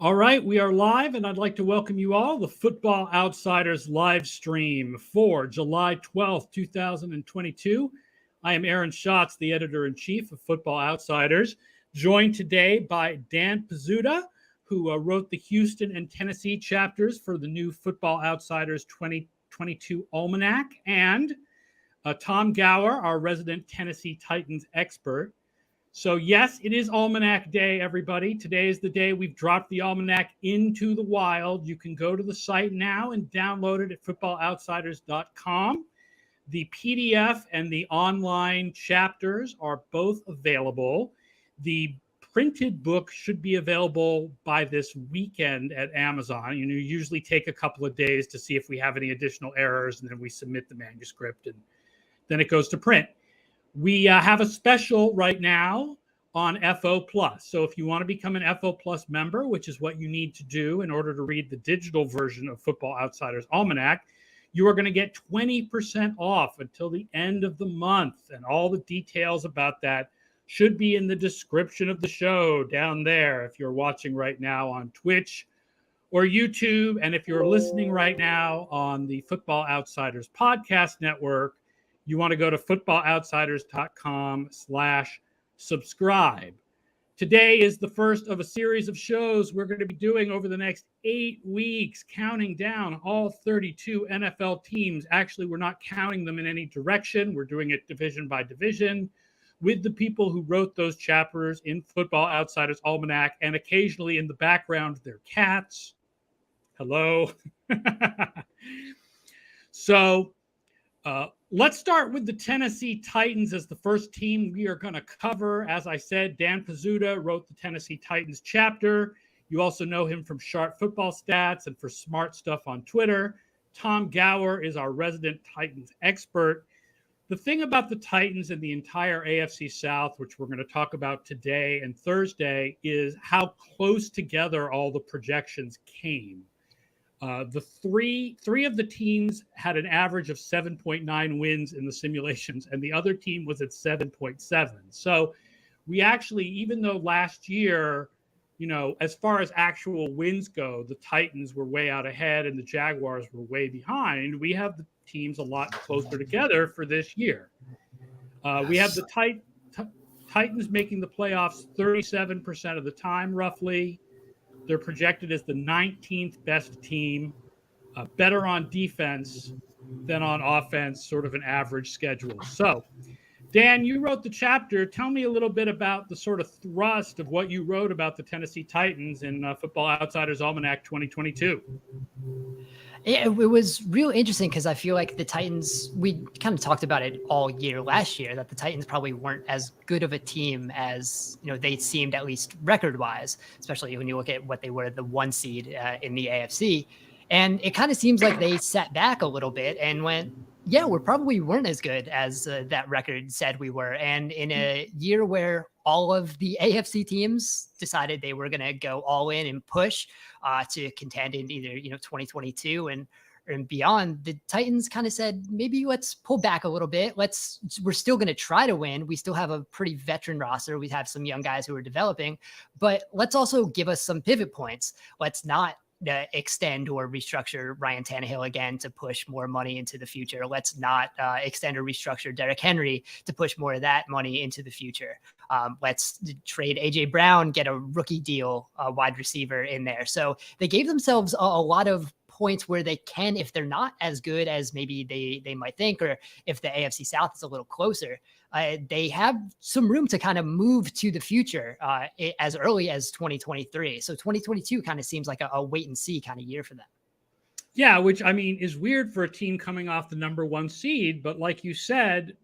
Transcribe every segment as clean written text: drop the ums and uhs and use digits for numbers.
All right, we are live, and I'd like to welcome you all to the Football Outsiders live stream for July 12th, 2022. I am Aaron Schatz, the Editor-in-Chief of Football Outsiders, joined today by Dan Pizzuta, who wrote the Houston and Tennessee chapters for the new Football Outsiders 2022 Almanac, and Tom Gower, our resident Tennessee Titans expert. So yes, it is Almanac Day, everybody. Today is the day we've dropped the Almanac into the wild. You can go to the site now and download it at footballoutsiders.com. The PDF and the online chapters are both available. The printed book should be available by this weekend at Amazon. You usually take a couple of days to see if we have any additional errors, and then we submit the manuscript, and then it goes to print. We have a special right now on FO Plus. So if you want to become an FO Plus member, which is what you need to do in order to read the digital version of Football Outsiders Almanac, you are going to get 20% off until the end of the month. And all the details about that should be in the description of the show down there if you're watching right now on Twitch or YouTube. And if you're listening right now on the Football Outsiders Podcast Network, you want to go to footballoutsiders.com/subscribe. Today is the first of a series of shows we're going to be doing over the next 8 weeks, counting down all 32 NFL teams. Actually, we're not counting them in any direction. We're doing it division by division with the people who wrote those chapters in Football Outsiders Almanac, and occasionally in the background, their cats. Hello. So, let's start with the Tennessee Titans as the first team we are going to cover. As I said, Dan Pizzuta wrote the Tennessee Titans chapter. You also know him from Sharp Football Stats and for Smart Stuff on Twitter. Tom Gower is our resident Titans expert. The thing about the Titans and the entire AFC South, which we're going to talk about today and Thursday, is how close together all the projections came. The three of the teams had an average of 7.9 wins in the simulations, and the other team was at 7.7. So we actually, even though last year, as far as actual wins go, the Titans were way out ahead and the Jaguars were way behind, we have the teams a lot closer together for this year. We have the Titans making the playoffs 37% of the time, roughly. They're projected as the 19th best team, better on defense than on offense, sort of an average schedule. So, Dan, you wrote the chapter. Tell me a little bit about the sort of thrust of what you wrote about the Tennessee Titans in Football Outsiders Almanac 2022. Yeah, it was real interesting because I feel like the Titans, we kind of talked about it all year last year, that the Titans probably weren't as good of a team as, they seemed, at least record wise, especially when you look at what they were, the 1 seed in the AFC. And it kind of seems like they sat back a little bit and went, yeah, we probably weren't as good as that record said we were. And in a year where all of the AFC teams decided they were going to go all in and push to contend in either, 2022 and beyond, the Titans kind of said, maybe let's pull back a little bit. We're still going to try to win. We still have a pretty veteran roster. We have some young guys who are developing, but let's also give us some pivot points. Let's not extend or restructure Ryan Tannehill again to push more money into the future. Let's not extend or restructure Derrick Henry to push more of that money into the future. Let's trade AJ Brown, get a rookie deal, wide receiver in there. So they gave themselves a lot of points where they can, if they're not as good as maybe they might think, or if the AFC South is a little closer, they have some room to kind of move to the future as early as 2023. So 2022 kind of seems like a wait and see kind of year for them. Yeah, which I mean is weird for a team coming off the number 1 seed. But like you said,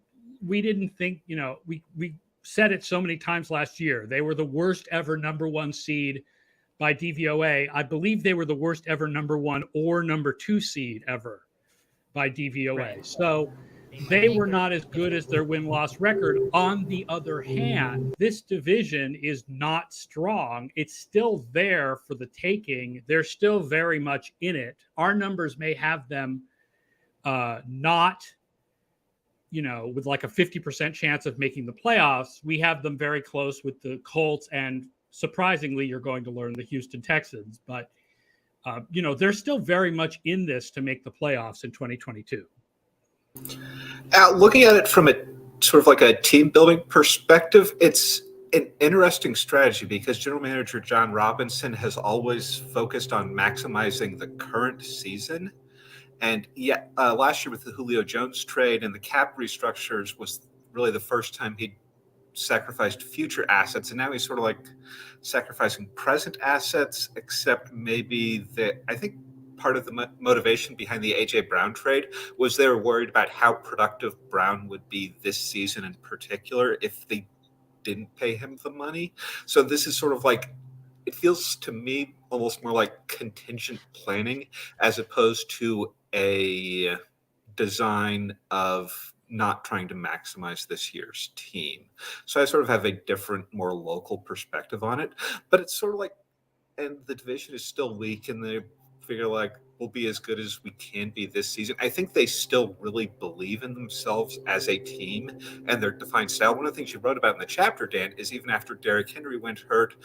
we didn't think, we said it so many times last year. They were the worst ever number 1 seed by DVOA. I believe they were the worst ever number 1 or number 2 seed ever by DVOA. Right. So they were not as good as their win-loss record. On the other hand, this division is not strong. It's still there for the taking. They're still very much in it. Our numbers may have them not, with like a 50% chance of making the playoffs. We have them very close with the Colts and surprisingly, you're going to learn the Houston Texans. But, they're still very much in this to make the playoffs in 2022. Looking at it from a sort of like a team building perspective, it's an interesting strategy because general manager John Robinson has always focused on maximizing the current season. And yet last year with the Julio Jones trade and the cap restructures was really the first time he'd sacrificed future assets. And now he's sort of like sacrificing present assets, except maybe I think part of the motivation behind the A.J. Brown trade was they were worried about how productive Brown would be this season in particular if they didn't pay him the money. So this is sort of like, it feels to me almost more like contingent planning as opposed to a design of not trying to maximize this year's team. So I sort of have a different, more local perspective on it. But it's sort of like, and the division is still weak, and they figure like, we'll be as good as we can be this season. I think they still really believe in themselves as a team and their defined style. One of the things you wrote about in the chapter, Dan, is even after Derrick Henry went hurt,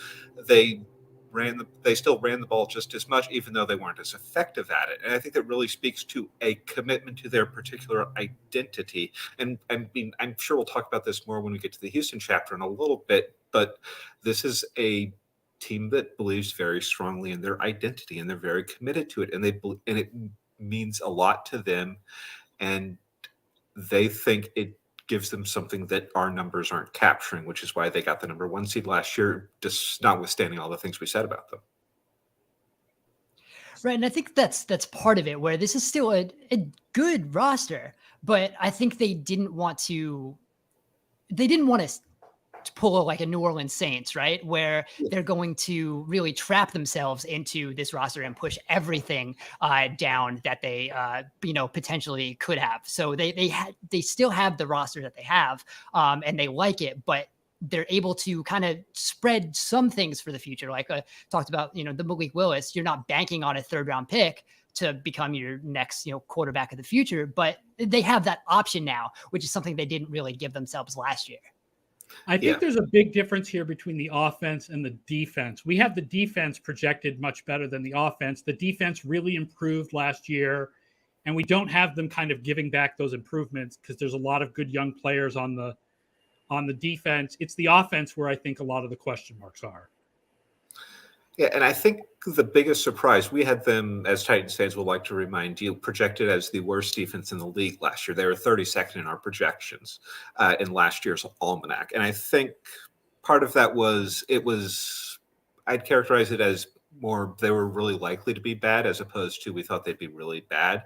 they still ran the ball just as much, even though they weren't as effective at it. And I think that really speaks to a commitment to their particular identity. And I mean, I'm sure we'll talk about this more when we get to the Houston chapter in a little bit, but this is a team that believes very strongly in their identity, and they're very committed to it, and it means a lot to them, and they think it gives them something that our numbers aren't capturing, which is why they got the number 1 seed last year, just notwithstanding all the things we said about them. Right, and I think that's part of it, where this is still a good roster, but I think they didn't want to pull like a New Orleans Saints, right? Where they're going to really trap themselves into this roster and push everything down that they, potentially could have. So they still have the roster that they have, and they like it, but they're able to kind of spread some things for the future. Like talked about, the Malik Willis, you're not banking on a 3rd round pick to become your next, quarterback of the future, but they have that option now, which is something they didn't really give themselves last year. I think there's a big difference here between the offense and the defense. We have the defense projected much better than the offense. The defense really improved last year, and we don't have them kind of giving back those improvements because there's a lot of good young players on the defense. It's the offense where I think a lot of the question marks are. Yeah, and I think the biggest surprise, we had them, as Titans fans will like to remind you, projected as the worst defense in the league last year. They were 32nd in our projections in last year's Almanac. And I think part of that was, I'd characterize it as more they were really likely to be bad as opposed to we thought they'd be really bad,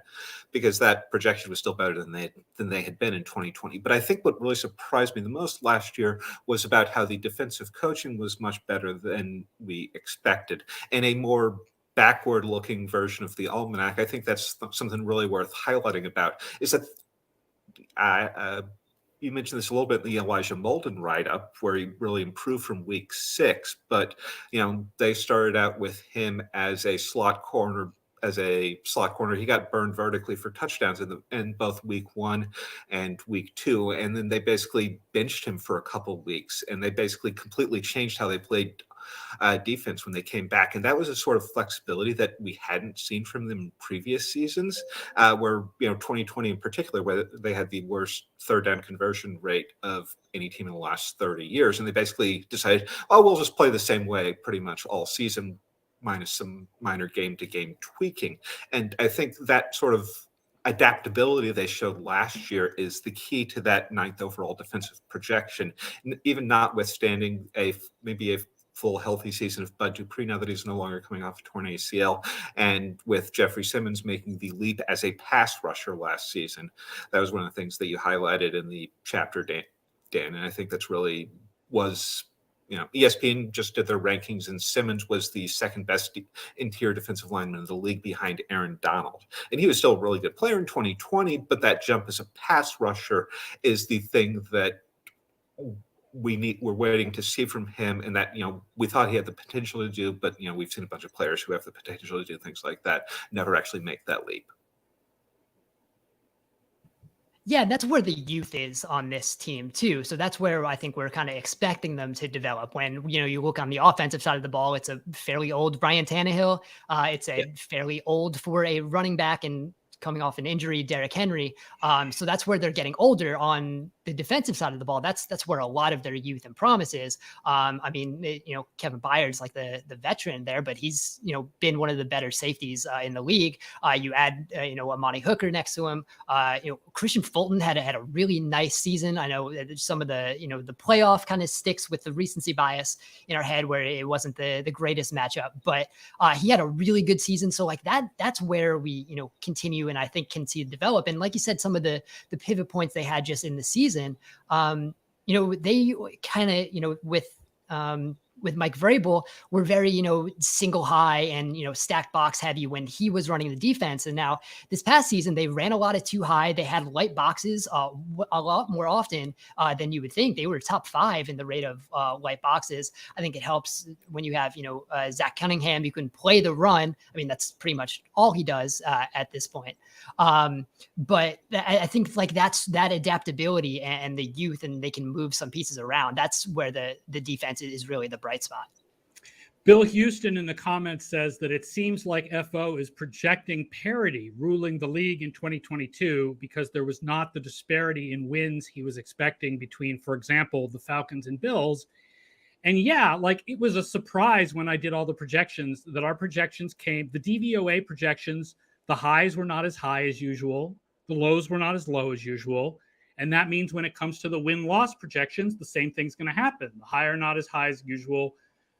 because that projection was still better than they had been in 2020. But I think what really surprised me the most last year was about how the defensive coaching was much better than we expected. And a more backward-looking version of the Almanac, I think that's something really worth highlighting about, is that you mentioned this a little bit in the Elijah Molden write-up, where he really improved from week 6. But, they started out with him as a slot corner. He got burned vertically for touchdowns in both week 1 and week 2. And then they basically benched him for a couple of weeks. And they basically completely changed how they played defense when they came back. And that was a sort of flexibility that we hadn't seen from them in previous seasons, where, 2020 in particular, where they had the worst 3rd down conversion rate of any team in the last 30 years. And they basically decided, we'll just play the same way pretty much all season, minus some minor game-to-game tweaking. And I think that sort of adaptability they showed last year is the key to that 9th overall defensive projection, even notwithstanding maybe a full healthy season of Bud Dupree now that he's no longer coming off a torn ACL, and with Jeffrey Simmons making the leap as a pass rusher last season. That was one of the things that you highlighted in the chapter, Dan, and I think that's really was, ESPN just did their rankings, and Simmons was the 2nd best interior defensive lineman in the league behind Aaron Donald. And he was still a really good player in 2020, but that jump as a pass rusher is the thing that we're waiting to see from him, and that, we thought he had the potential to do, but, we've seen a bunch of players who have the potential to do things like that never actually make that leap. Yeah, that's where the youth is on this team too. So that's where I think we're kind of expecting them to develop. When, you look on the offensive side of the ball, it's a fairly old Brian Tannehill. It's a fairly old for a running back and coming off an injury, Derrick Henry. So that's where they're getting older. On the defensive side of the ball, that's where a lot of their youth and promise is. I mean, Kevin Byard's like the veteran there, but he's, been one of the better safeties in the league. You add, Amani Hooker next to him. Christian Fulton had a really nice season. I know some of the, the playoff kind of sticks with the recency bias in our head where it wasn't the greatest matchup, but he had a really good season. So like that's where we, continue and I think can see it develop. And like you said, some of the pivot points they had just in the season, they kind of, with Mike Vrabel were very, single high and, stacked box heavy when he was running the defense. And now this past season, they ran a lot of too high. They had light boxes a lot more often than you would think. They were top 5 in the rate of light boxes. I think it helps when you have, Zach Cunningham, you can play the run. I mean, that's pretty much all he does at this point. But I think like that's that adaptability and the youth, and they can move some pieces around. That's where the defense is really the bright spot. Bill Houston in the comments says that it seems like FO is projecting parity ruling the league in 2022 because there was not the disparity in wins he was expecting between, for example, the Falcons and Bills. And yeah, like it was a surprise when I did all the projections that our projections came, the DVOA projections, the highs were not as high as usual. The lows were not as low as usual. And that means when it comes to the win-loss projections, the same thing's going to happen. The high are not as high as usual.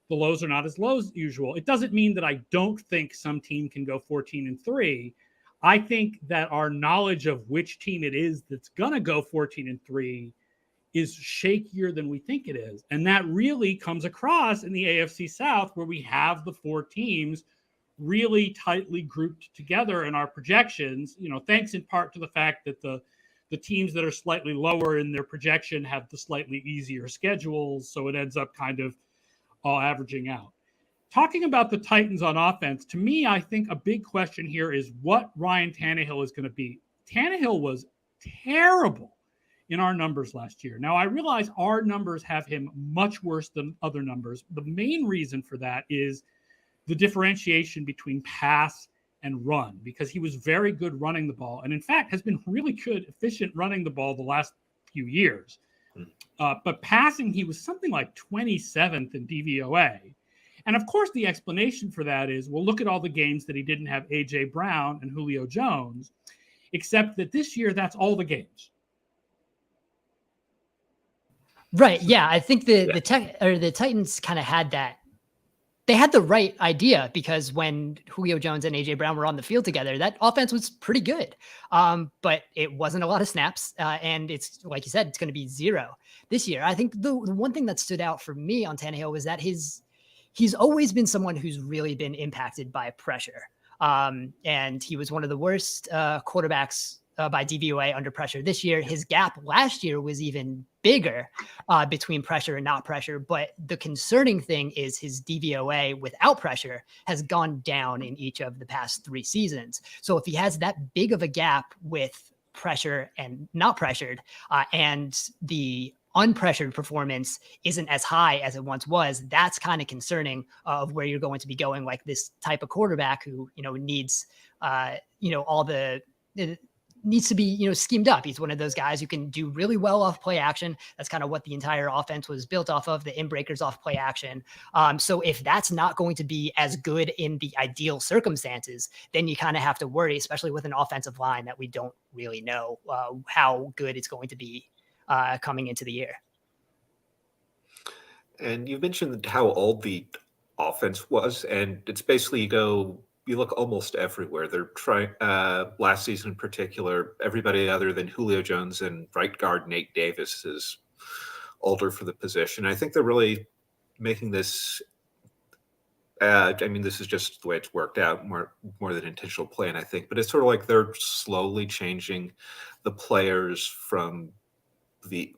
The lows are not as low as usual. It doesn't mean that I don't think some team can go 14-3. I think that our knowledge of which team it is that's going to go 14-3 is shakier than we think it is. And that really comes across in the AFC South, where we have the 4 teams really tightly grouped together in our projections, thanks in part to the fact that the teams that are slightly lower in their projection have the slightly easier schedules. So it ends up kind of all averaging out. Talking about the Titans on offense, to me, I think a big question here is what Ryan Tannehill is going to be. Tannehill was terrible in our numbers last year. Now, I realize our numbers have him much worse than other numbers. The main reason for that is the differentiation between pass and run, because he was very good running the ball. And in fact, has been really good, efficient running the ball the last few years. But passing, he was something like 27th in DVOA. And of course, the explanation for that is, well, look at all the games that he didn't have A.J. Brown and Julio Jones, except that this year, that's all the games. Right. Yeah. I think the Titans kind of had that. They had the right idea, because when Julio Jones and A.J. Brown were on the field together, that offense was pretty good. But it wasn't a lot of snaps. And it's like you said, it's going to be 0 this year. I think the one thing that stood out for me on Tannehill was that he's always been someone who's really been impacted by pressure. And he was one of the worst quarterbacks by DVOA under pressure this year. His gap last year was even bigger between pressure and not pressure. But the concerning thing is his DVOA without pressure has gone down in each of the past 3 seasons. So if he has that big of a gap with pressure and not pressured, and the unpressured performance isn't as high as it once was, that's kind of concerning of where you're going to be going, like this type of quarterback who, needs, all the needs to be, schemed up. He's one of those guys who can do really well off play action. That's kind of what the entire offense was built off of, the in-breakers off play action. So if that's not going to be as good in the ideal circumstances, then you kind of have to worry, especially with an offensive line that we don't really know how good it's going to be coming into the year. And you mentioned how old the offense was, and it's basically you look almost everywhere. They're trying last season in particular, everybody other than Julio Jones and right guard Nate Davis is older for the position. I think they're really making this. This is just the way it's worked out, more than intentional plan, I think. But it's sort of like they're slowly changing the players from the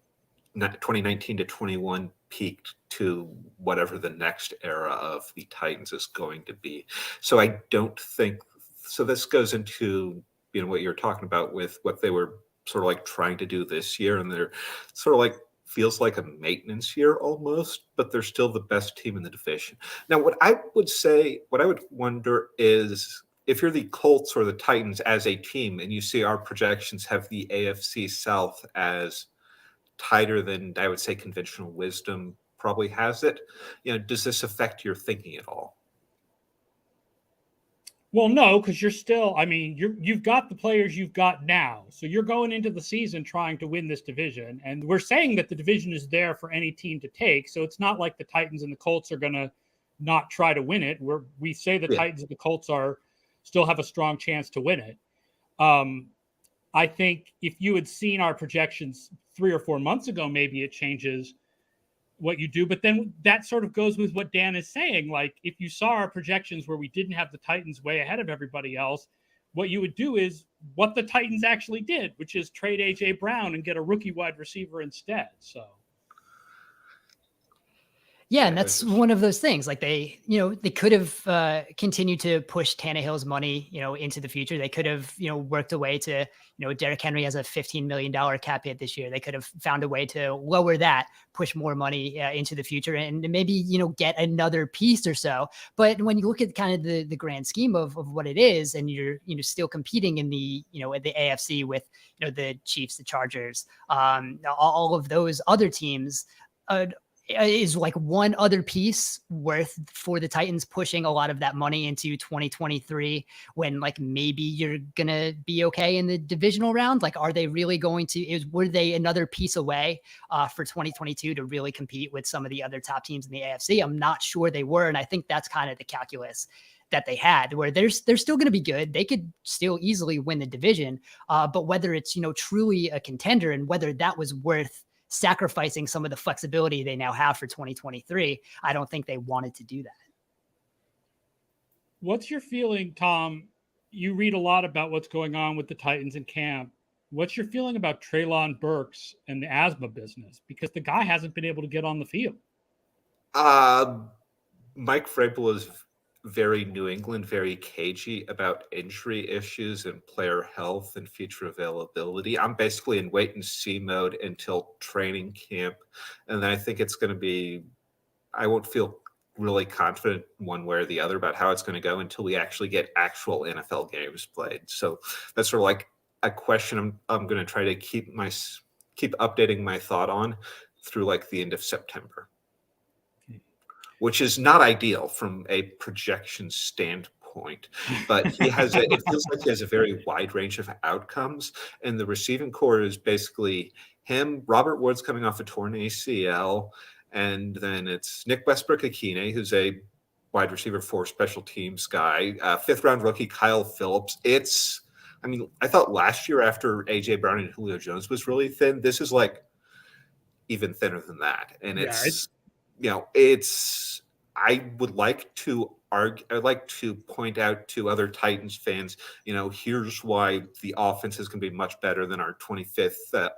2019 to 21 peak to whatever the next era of the Titans is going to be. So I don't think so. This goes into what you're talking about with what they were sort of like trying to do this year, and they're sort of like feels like a maintenance year almost, but they're still the best team in the division. Now, what I would wonder is if you're the Colts or the Titans as a team, and you see our projections have the AFC South as tighter than I would say conventional wisdom probably has it, does this affect your thinking at all? Well, no, because you've got the players you've got now. So you're going into the season trying to win this division. And we're saying that the division is there for any team to take. So it's not like the Titans and the Colts are going to not try to win it. We say the Titans and the Colts still have a strong chance to win it. I think if you had seen our projections 3 or 4 months ago, maybe it changes what you do. But then that sort of goes with what Dan is saying. Like, if you saw our projections where we didn't have the Titans way ahead of everybody else, what you would do is what the Titans actually did, which is trade A.J. Brown and get a rookie wide receiver instead. So. Yeah, and that's one of those things. Like they could have continued to push Tannehill's money, into the future. They could have, worked a way to, Derrick Henry has a $15 million cap hit this year. They could have found a way to lower that, push more money into the future, and maybe, get another piece or so. But when you look at kind of the grand scheme of what it is, and you're, still competing in the, at the AFC with, the Chiefs, the Chargers, all of those other teams, is like one other piece worth for the Titans pushing a lot of that money into 2023 when like maybe you're going to be okay in the divisional round? Like, are they really going to, were they another piece away for 2022 to really compete with some of the other top teams in the AFC? I'm not sure they were. And I think that's kind of the calculus that they had, where they're still going to be good. They could still easily win the division. But whether it's, truly a contender and whether that was worth sacrificing some of the flexibility they now have for 2023, I don't think they wanted to do that. What's your feeling, Tom? You read a lot about what's going on with the Titans in camp. What's your feeling about Treylon Burks and the asthma business? Because the guy hasn't been able to get on the field. Mike Vrabel is very New England, very cagey about injury issues and player health and future availability. I'm basically in wait and see mode until training camp. And then I think it's going to be, I won't feel really confident one way or the other about how it's going to go until we actually get actual NFL games played. So that's sort of like a question I'm going to try to keep updating my thought on through like the end of September, which is not ideal from a projection standpoint, but it feels like he has a very wide range of outcomes. And the receiving core is basically him, Robert Woods coming off a torn ACL, and then it's Nick Westbrook-Akine, who's a wide receiver for special teams guy, 5th round rookie Kyle Phillips. I thought last year after A.J. Brown and Julio Jones was really thin, this is like even thinner than that. And I would like to argue, I'd like to point out to other Titans fans, here's why the offense is going to be much better than our 25th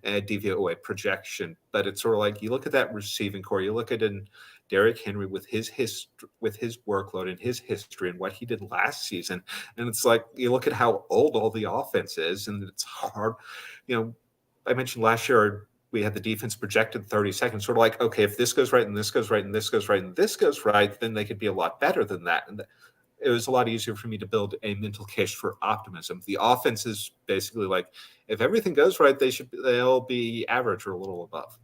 DVOA projection. But it's sort of like, you look at that receiving core, you look at Derrick Henry with his workload and his history and what he did last season. And it's like, you look at how old all the offense is, and it's hard. I mentioned last year, we had the defense projected 30 seconds, sort of like, okay, if this goes right and this goes right and this goes right and this goes right, then they could be a lot better than that. And it was a lot easier for me to build a mental case for optimism. The offense is basically like, if everything goes right, they'll be average or a little above.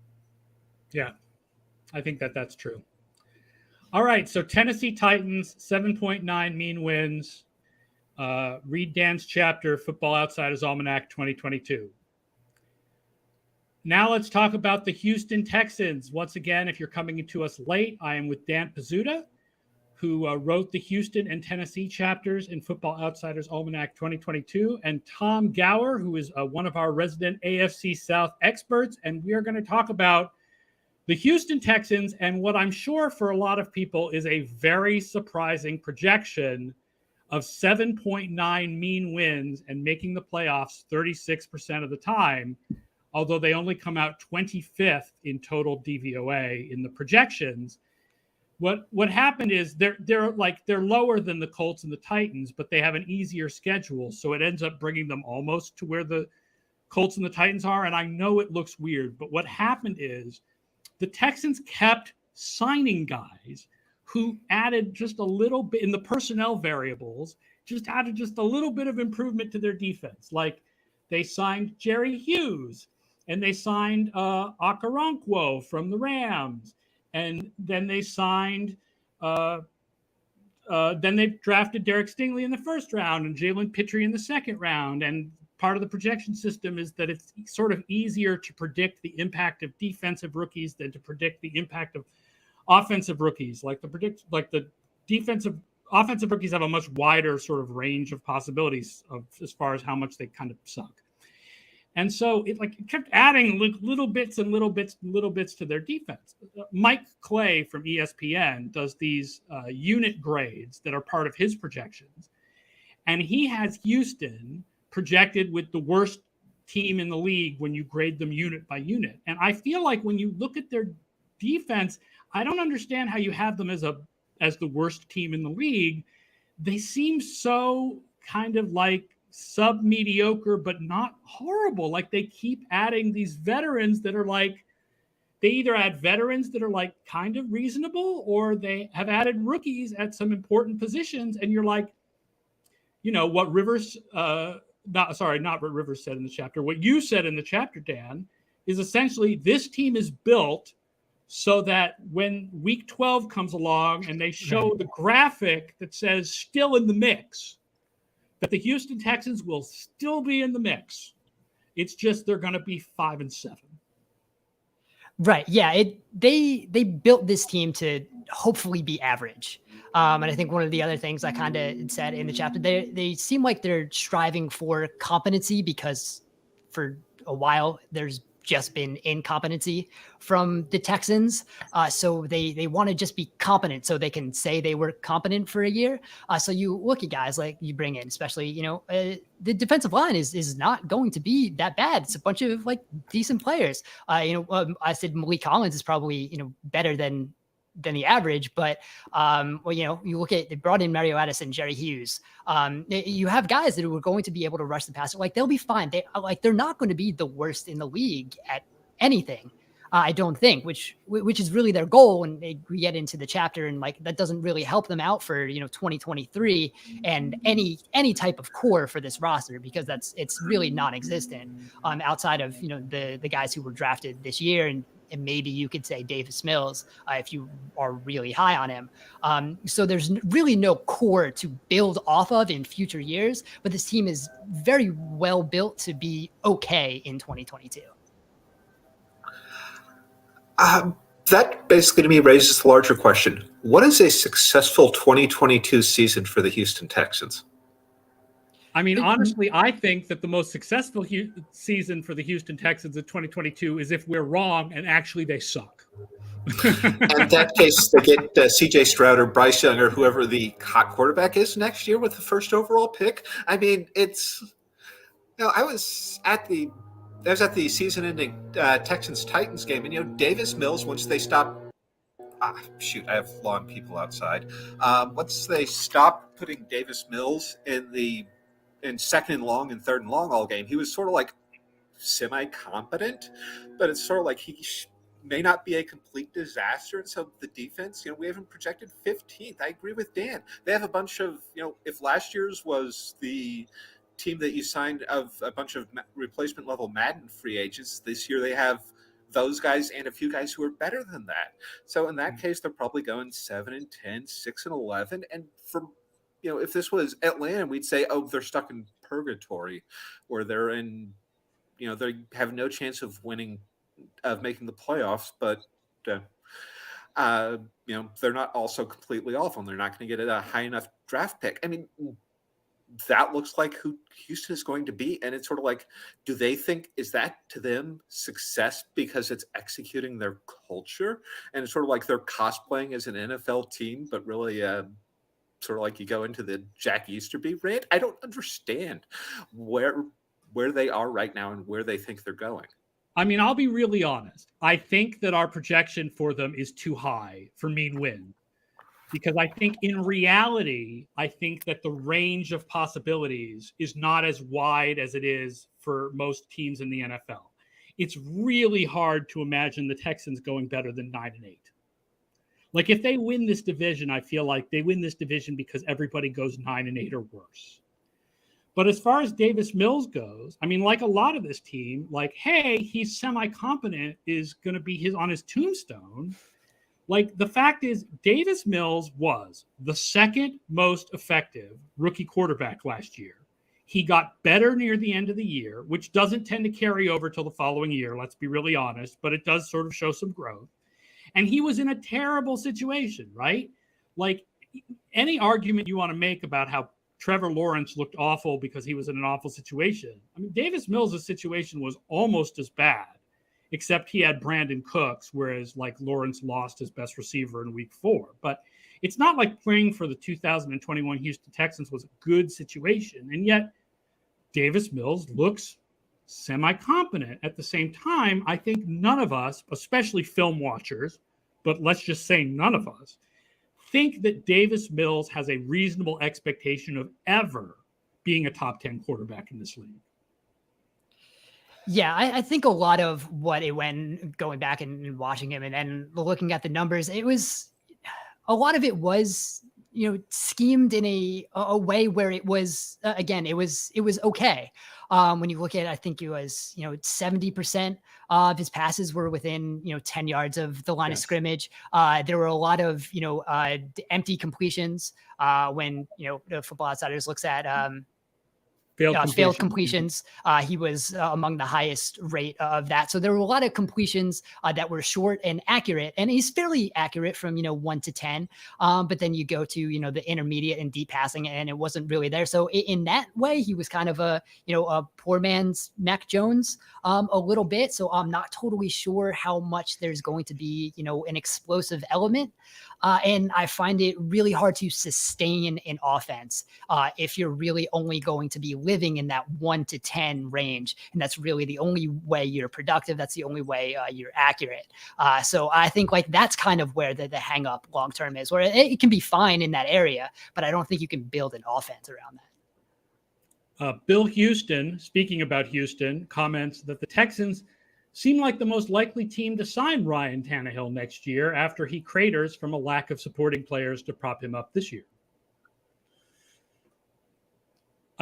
Yeah, I think that's true. All right, so Tennessee Titans, 7.9 mean wins. Read Dan's chapter, Football Outsiders Almanac 2022. Now let's talk about the Houston Texans. Once again, if you're coming to us late, I am with Dan Pizzuta, who wrote the Houston and Tennessee chapters in Football Outsiders Almanac 2022, and Tom Gower, who is one of our resident AFC South experts. And we are going to talk about the Houston Texans and what I'm sure for a lot of people is a very surprising projection of 7.9 mean wins and making the playoffs 36% of the time, although they only come out 25th in total DVOA in the projections. What happened is they're lower than the Colts and the Titans, but they have an easier schedule, so it ends up bringing them almost to where the Colts and the Titans are, and I know it looks weird, but what happened is the Texans kept signing guys who added just a little bit in the personnel variables, just added just a little bit of improvement to their defense. Like they signed Jerry Hughes, and they signed Okoronkwo from the Rams, and then they signed then they drafted Derrick Stingley in the first round and Jalen Pitre in the second round. And part of the projection system is that it's sort of easier to predict the impact of defensive rookies than to predict the impact of offensive rookies. Offensive rookies have a much wider sort of range of possibilities as far as how much they kind of suck. And so it kept adding little bits to their defense. Mike Clay from ESPN does these unit grades that are part of his projections. And he has Houston projected with the worst team in the league when you grade them unit by unit. And I feel like when you look at their defense, I don't understand how you have them as the worst team in the league. They seem so kind of like sub-mediocre, but not horrible. Like they keep adding these veterans that are like, they either add veterans that are like kind of reasonable, or they have added rookies at some important positions. And you're like, what Rivers, not what Rivers said in the chapter, what you said in the chapter, Dan, is essentially this team is built so that when week 12 comes along and they show the graphic that says still in the mix, that the Houston Texans will still be in the mix. It's just they're going to be 5-7. Right. Yeah. They built this team to hopefully be average. And I think one of the other things I kind of said in the chapter, they seem like they're striving for competency because for a while there's just been incompetency from the Texans. So they want to just be competent so they can say they were competent for a year. So you look at guys like you bring in, especially, the defensive line is not going to be that bad. It's a bunch of like decent players. I said Malik Collins is probably, better than the average, but you look at, they brought in Mario Addison, Jerry Hughes. You have guys that are going to be able to rush the passer. Like they'll be fine. They're not going to be the worst in the league at anything. I don't think, which is really their goal. And we get into the chapter and like, that doesn't really help them out for, 2023 and any type of core for this roster, because it's really non-existent outside of, the guys who were drafted this year. And maybe you could say Davis Mills if you are really high on him. So there's really no core to build off of in future years, but this team is very well built to be okay in 2022. That basically to me raises the larger question. What is a successful 2022 season for the Houston Texans? I mean, honestly, I think that the most successful season for the Houston Texans in 2022 is if we're wrong and actually they suck. In that case, they get C.J. Stroud or Bryce Young or whoever the hot quarterback is next year with the first overall pick. I mean, it's I was at the season-ending Texans-Titans game, and Davis Mills, once they stop. I have lawn people outside. Once they stop putting Davis Mills in second and long and third and long all game, he was sort of like semi-competent, but it's sort of like he may not be a complete disaster. And so the defense, we haven't projected 15th. I agree with Dan. They have a bunch of, if last year's was the team that you signed of a bunch of replacement level Madden free agents, this year they have those guys and a few guys who are better than that. So in that case, they're probably going 7-10, 6-11. And from if this was Atlanta, we'd say, oh, they're stuck in purgatory, or they're in, they have no chance of making the playoffs. But, they're not also completely awful, and they're not going to get a high enough draft pick. I mean, that looks like who Houston is going to be. And it's sort of like, do they think, is that to them success because it's executing their culture? And it's sort of like they're cosplaying as an NFL team, but really, sort of like you go into the Jack Easterby rant. I don't understand where they are right now and where they think they're going. I mean, I'll be really honest. I think that our projection for them is too high for mean win. because I think in reality, I think that the range of possibilities is not as wide as it is for most teams in the NFL. It's really hard to imagine the Texans going better than 9-8. Like if they win this division, I feel like they win this division because everybody goes 9-8 or worse. But as far as Davis Mills goes, I mean, like a lot of this team, like, hey, he's semi-competent is going to be on his tombstone. Like the fact is, Davis Mills was the second most effective rookie quarterback last year. He got better near the end of the year, which doesn't tend to carry over till the following year. Let's be really honest, but it does sort of show some growth. And he was in a terrible situation, right? Like any argument you want to make about how Trevor Lawrence looked awful because he was in an awful situation. I mean, Davis Mills' situation was almost as bad, except he had Brandon Cooks, whereas like Lawrence lost his best receiver in week 4. But it's not like playing for the 2021 Houston Texans was a good situation. And yet Davis Mills looks semi-competent. At the same time, I think none of us, especially film watchers, but let's just say none of us, think that Davis Mills has a reasonable expectation of ever being a top 10 quarterback in this league. Yeah, I think a lot of what it went going back and watching him and then looking at the numbers, it was a lot of it was, schemed in a way where it was, again, it was okay. When you look at, I think it was, 70% of his passes were within, 10 yards of the line of scrimmage. There were a lot of, empty completions when, the Football Outsiders looks at, failed completions. He was among the highest rate of that. So there were a lot of completions that were short and accurate, and he's fairly accurate from, 1 to 10. But then you go to, the intermediate and deep passing, and it wasn't really there. So in that way, he was kind of a poor man's Mac Jones a little bit. So I'm not totally sure how much there's going to be, an explosive element. And I find it really hard to sustain an offense if you're really only going to be living in that 1 to 10 range. And that's really the only way you're productive. That's the only way you're accurate. So I think like that's kind of where the hang up long term is, where it can be fine in that area, but I don't think you can build an offense around that. Bill Houston, speaking about Houston, comments that the Texans seem like the most likely team to sign Ryan Tannehill next year after he craters from a lack of supporting players to prop him up this year.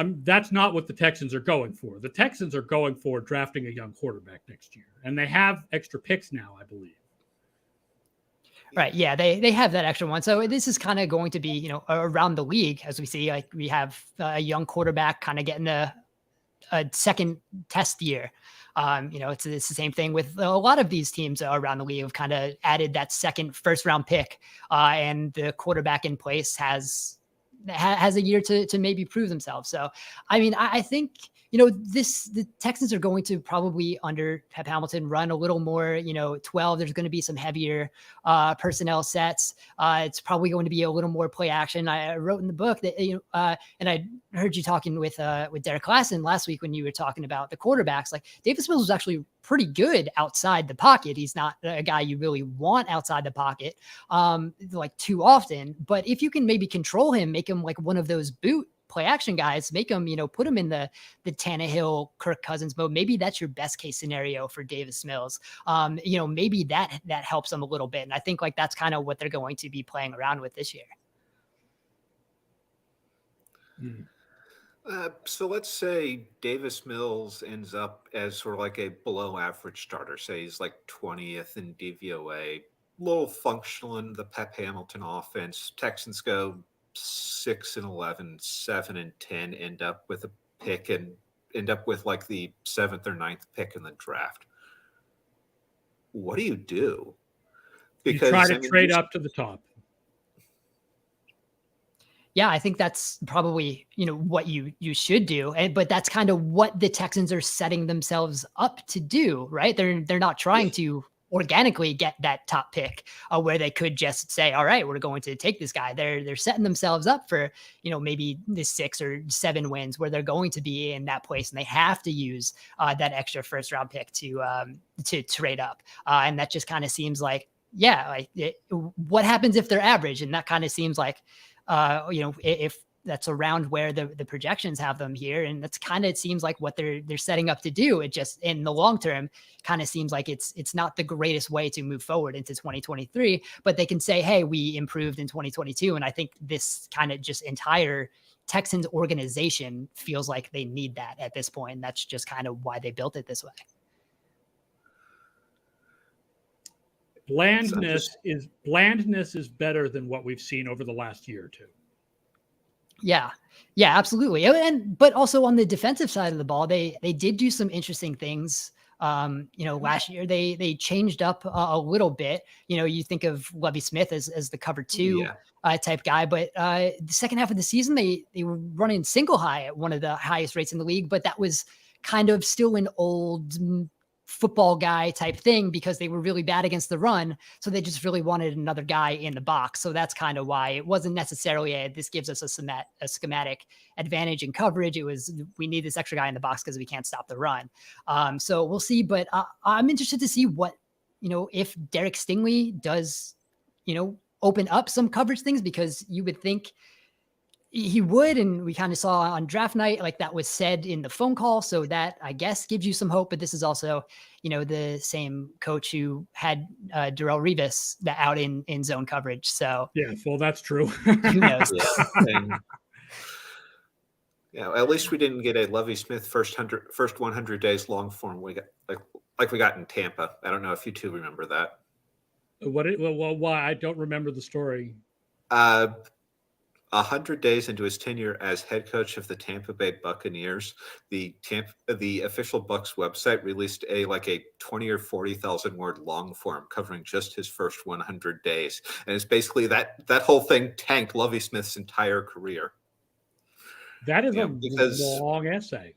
That's not what the Texans are going for. The Texans are going for drafting a young quarterback next year, and they have extra picks now, I believe. Right. Yeah, they have that extra one. So this is kind of going to be, around the league, as we see, like we have a young quarterback kind of getting a second test year. It's the same thing with a lot of these teams around the league have kind of added that second first round pick, and the quarterback in place has a year to maybe prove themselves. So, I mean, I think, the Texans are going to probably under Pep Hamilton run a little more, 12. There's going to be some heavier personnel sets. It's probably going to be a little more play action. I wrote in the book that, and I heard you talking with Derrick Klassen last week when you were talking about the quarterbacks. Like Davis Mills was actually pretty good outside the pocket. He's not a guy you really want outside the pocket like too often. But if you can maybe control him, make him like one of those boot play action guys, make him, put him in the Tannehill, Kirk Cousins mode. Maybe that's your best case scenario for Davis Mills. Maybe that helps them a little bit. And I think like that's kind of what they're going to be playing around with this year. So let's say Davis Mills ends up as sort of like a below average starter. Say he's like 20th in DVOA, little functional in the Pep Hamilton offense. Texans go 6-11, 7-10, end up with a pick and end up with like the 7th or 9th pick in the draft. What do you do? Because you try to trade up to the top. Yeah, I think that's probably, what you should do. But that's kind of what the Texans are setting themselves up to do, right? They're not trying to organically get that top pick where they could just say, all right, we're going to take this guy. They're setting themselves up for, maybe the 6 or 7 wins where they're going to be in that place, and they have to use that extra first round pick to trade up. And that just kind of seems like, what happens if they're average? And that kind of seems like, if that's around where the projections have them here. And that's kind of, it seems like what they're setting up to do. It just, in the long term, kind of seems like it's not the greatest way to move forward into 2023, but they can say, hey, we improved in 2022. And I think this kind of just entire Texans organization feels like they need that at this point. And that's just kind of why they built it this way. Blandness is better than what we've seen over the last year or two. Yeah, absolutely. But also on the defensive side of the ball, they did do some interesting things. Last year they changed up a little bit. You think of Lovie Smith as the cover two type guy, but the second half of the season, they were running single high at one of the highest rates in the league, but that was kind of still an old football guy type thing because they were really bad against the run. So they just really wanted another guy in the box. So that's kind of why it wasn't necessarily this gives us a schematic advantage in coverage. It was, we need this extra guy in the box because we can't stop the run. So we'll see, but I'm interested to see what, if Derrick Stingley does, open up some coverage things, because you would think he would, and we kind of saw on draft night, like that was said in the phone call. So that, I guess, gives you some hope, but this is also, the same coach who had Darrelle Revis out in zone coverage. So yeah, well, that's true. Who knows? At least we didn't get a Lovie Smith first 100 days long form. We got like we got in Tampa. I don't know if you two remember that. Why? I don't remember the story. 100 days into his tenure as head coach of the Tampa Bay Buccaneers, the official Bucs website released a 20 or 40,000 word long form covering just his first 100 days, and it's basically that whole thing tanked Lovie Smith's entire career. That is a long essay.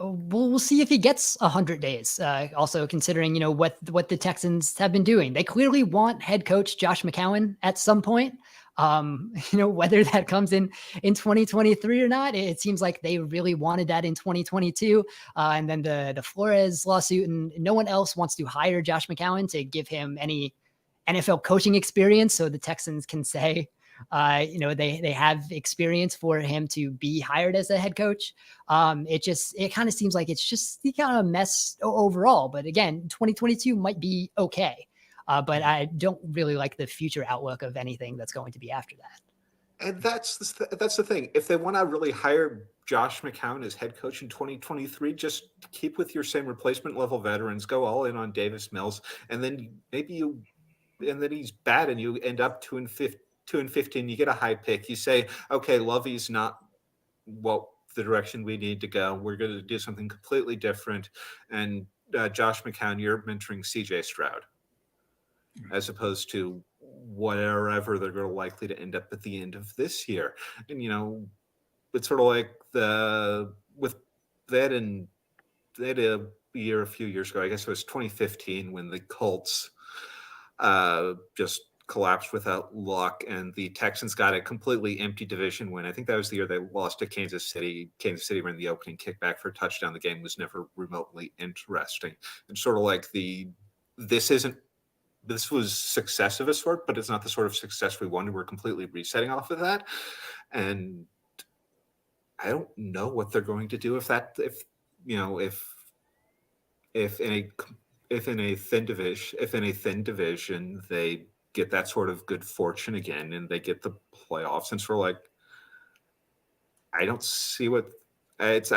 We'll see if he gets 100 days. Also considering, what the Texans have been doing. They clearly want head coach Josh McCown at some point. Whether that comes in 2023 or not, it seems like they really wanted that in 2022. And then the Flores lawsuit, and no one else wants to hire Josh McCown to give him any NFL coaching experience. So the Texans can say, they have experience for him to be hired as a head coach. It kind of seems like it's just kind of a mess overall. But again, 2022 might be okay. But I don't really like the future outlook of anything that's going to be after that. And that's the thing. If they want to really hire Josh McCown as head coach in 2023, just keep with your same replacement level veterans, go all in on Davis Mills, and then then he's bad and you end up 2-15, you get a high pick. You say, okay, Lovey's not the direction we need to go. We're going to do something completely different. And Josh McCown, you're mentoring CJ Stroud, as opposed to whatever they're going to likely to end up at the end of this year. And, it's sort of like with that, and they had a few years ago, I guess it was 2015, when the Colts just collapsed without luck, and the Texans got a completely empty division win. I think that was the year they lost to Kansas City. Kansas City ran the opening kickback for a touchdown. The game was never remotely interesting. And sort of like this was success of a sort, but it's not the sort of success we wanted. We're completely resetting off of that. And I don't know what they're going to do if in a thin division they get that sort of good fortune again and they get the playoffs, and sort of like, I don't see what it's.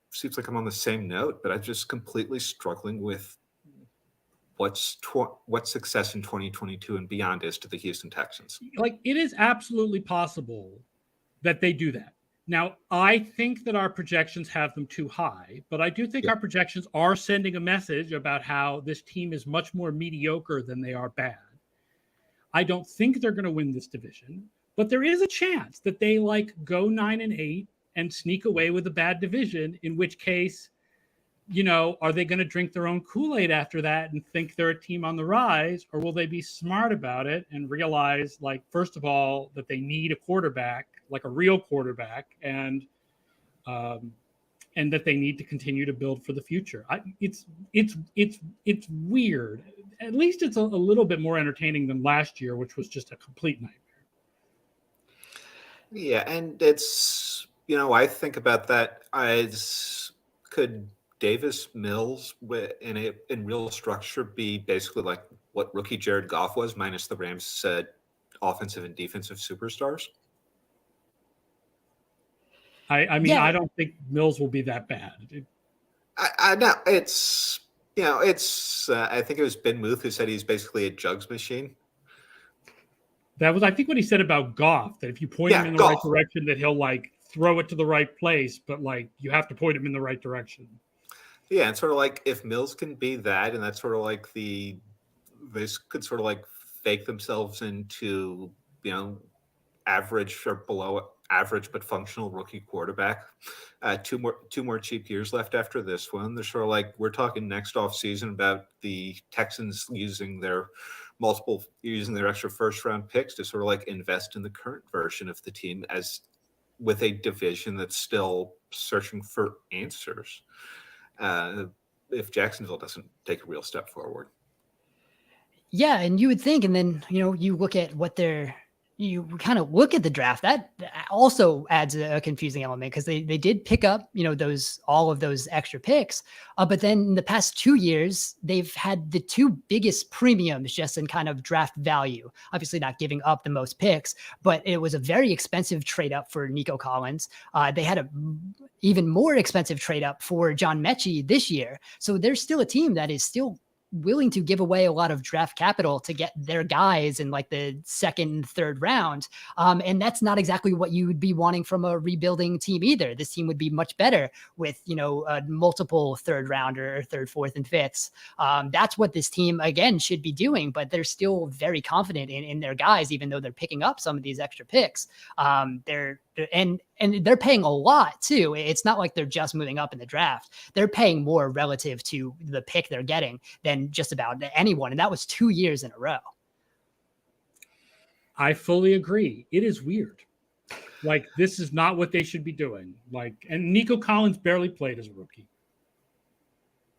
Seems like I'm on the same note, but I'm just completely struggling with what success in 2022 and beyond is to the Houston Texans. It is absolutely possible that they do that. Now, I think that our projections have them too high, but I do think our projections are sending a message about how this team is much more mediocre than they are bad. I don't think they're going to win this division, but there is a chance that they go 9-8 and sneak away with a bad division, in which case, are they going to drink their own Kool-Aid after that and think they're a team on the rise, or will they be smart about it and realize, first of all, that they need a quarterback, like a real quarterback, and and that they need to continue to build for the future. It's weird. At least it's a little bit more entertaining than last year, which was just a complete nightmare. Yeah, and it's, I think about that as, could Davis Mills in real structure be basically like what rookie Jared Goff was, minus the Rams' offensive and defensive superstars? I mean, I don't think Mills will be that bad. I know it's, I think it was Ben Muth who said he's basically a jugs machine. That was, I think, what he said about Goff, that if you point him in the right direction, that he'll like throw it to the right place, but like you have to point him in the right direction. Yeah, and sort of like if Mills can be that, and that's sort of like this could sort of like fake themselves into, average or below average but functional rookie quarterback. Two more cheap years left after this one. They're sort of like, we're talking next off season about the Texans using their extra first round picks to sort of like invest in the current version of the team as with a division that's still searching for answers. If Jacksonville doesn't take a real step forward. Yeah. And you would think, and then, you look at you kind of look at the draft, that also adds a confusing element because they did pick up, all of those extra picks. But then in the past 2 years, they've had the two biggest premiums just in kind of draft value, obviously not giving up the most picks, but it was a very expensive trade up for Nico Collins. They had a even more expensive trade up for John Mechie this year. So there's still a team that is still willing to give away a lot of draft capital to get their guys in like the second, third round. And that's not exactly what you would be wanting from a rebuilding team either. This team would be much better with, multiple third rounder, third, fourth, and fifths. That's what this team, again, should be doing, but they're still very confident in their guys, even though they're picking up some of these extra picks. And they're paying a lot too. It's not like they're just moving up in the draft. They're paying more relative to the pick they're getting than just about anyone. And that was 2 years in a row. I fully agree. It is weird. Like, this is not what they should be doing. And Nico Collins barely played as a rookie,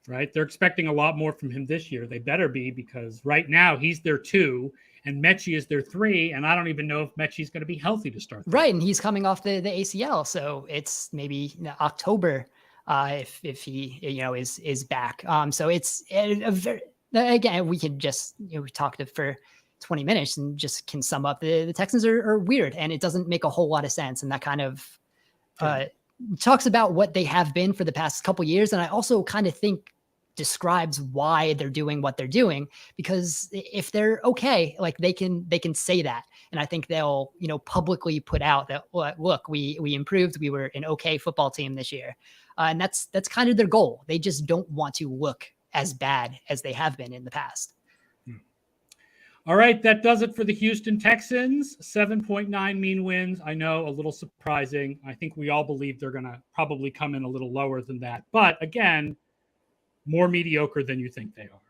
right? They're expecting a lot more from him this year. They better be, because right now he's their 2 and Mechie is their 3. And I don't even know if Mechie's going to be healthy to start. Right. And he's coming off the ACL. So it's maybe October if he, is back. So it's a very, again, we could just, we talked for 20 minutes and just can sum up the Texans are weird, and it doesn't make a whole lot of sense. And that kind of talks about what they have been for the past couple years. And I also kind of think describes why they're doing what they're doing, because if they're okay, like they can say that. And I think they'll, publicly put out that, look, we improved. We were an okay football team this year. And that's kind of their goal. They just don't want to look as bad as they have been in the past. All right, that does it for the Houston Texans. 7.9 mean wins. I know, a little surprising. I think we all believe they're going to probably come in a little lower than that. But again, more mediocre than you think they are.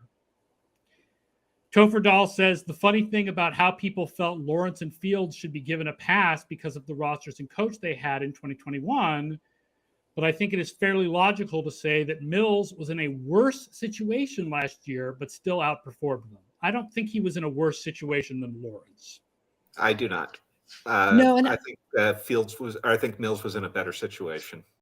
Topher Dahl says, the funny thing about how people felt Lawrence and Fields should be given a pass because of the rosters and coach they had in 2021. But I think it is fairly logical to say that Mills was in a worse situation last year, but still outperformed them. I don't think he was in a worse situation than Lawrence. I do not. No, and I think Mills was in a better situation.